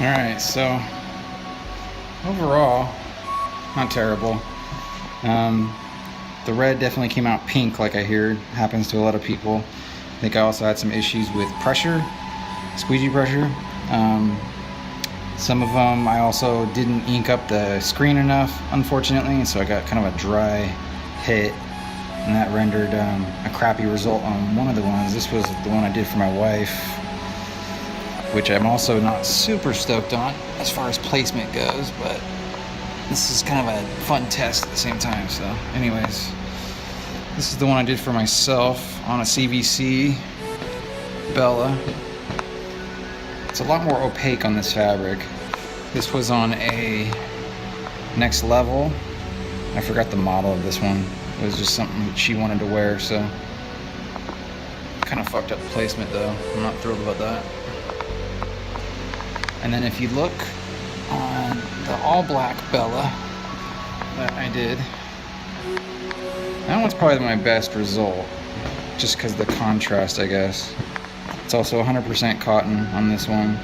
Alright, so overall, not terrible. The red definitely came out pink, like I hear happens to a lot of people. I think I also had some issues with pressure, squeegee pressure. Some of them I also didn't ink up the screen enough, unfortunately, so I got kind of a dry hit, and that rendered a crappy result on one of the ones. This was the one I did for my wife, which I'm also not super stoked on as far as placement goes, but this is kind of a fun test at the same time. So anyways, this is the one I did for myself on a CVC Bella. It's a lot more opaque on this fabric. This was on a Next Level. I forgot the model of this one. It was just something that she wanted to wear, so kind of fucked up placement though. I'm not thrilled about that. And then if you look on the all black Bella that I did, that one's probably my best result, just because the contrast, I guess. It's also 100% cotton on this one.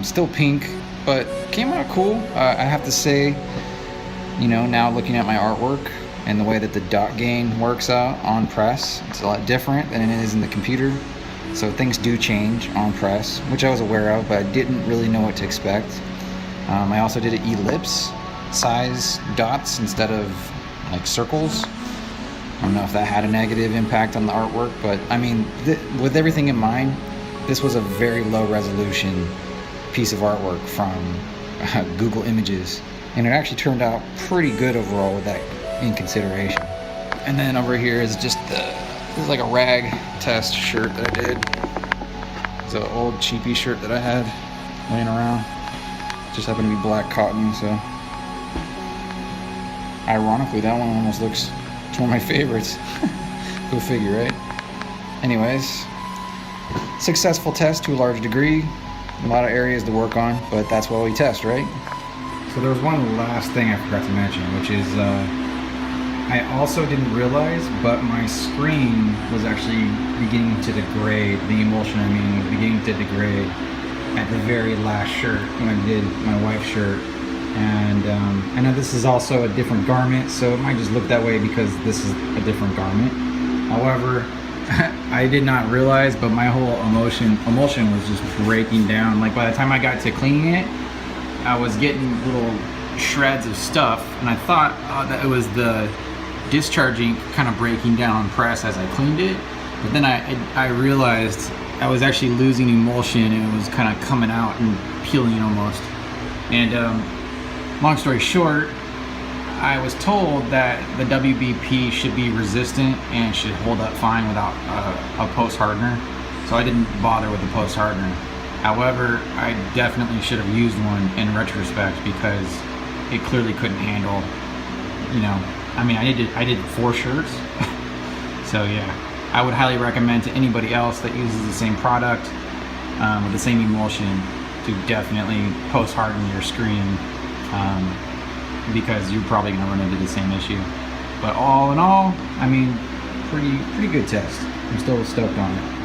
Still pink, but came out cool. I have to say, you know, now looking at my artwork and the way that the dot gain works out on press, it's a lot different than it is in the computer. So things do change on press, which I was aware of, but I didn't really know what to expect. I also did an ellipse size dots instead of like circles. I don't know if that had a negative impact on the artwork, but I mean, with everything in mind, this was a very low resolution piece of artwork from Google Images, and it actually turned out pretty good overall with that in consideration. And then over here is just this is like a rag test shirt that I did. It's an old cheapy shirt that I had laying around. Just happened to be black cotton, so ironically that one almost looks, it's one of my favorites. Go figure, right? Anyways, successful test to a large degree. A lot of areas to work on, but that's what we test, right? So there was one last thing I forgot to mention, which is I also didn't realize, but my screen was actually beginning to degrade. The emulsion, I mean, was beginning to degrade at the very last shirt when I did my wife's shirt. And I know this is also a different garment, so it might just look that way because this is a different garment. However, I did not realize, but my whole emulsion was just breaking down. Like by the time I got to cleaning it, I was getting little shreds of stuff, and I thought that it was the Discharge ink kind of breaking down on press as I cleaned it. But then I realized I was actually losing emulsion, and it was kind of coming out and peeling almost. And long story short, I was told that the WBP should be resistant and should hold up fine without a post hardener, so I didn't bother with the post hardener. However, I definitely should have used one in retrospect because it clearly couldn't handle, you know, I mean, I did 4 shirts. So yeah, I would highly recommend to anybody else that uses the same product with the same emulsion to definitely post harden your screen, because you're probably going to run into the same issue. But all in all, I mean, pretty good test. I'm still stoked on it.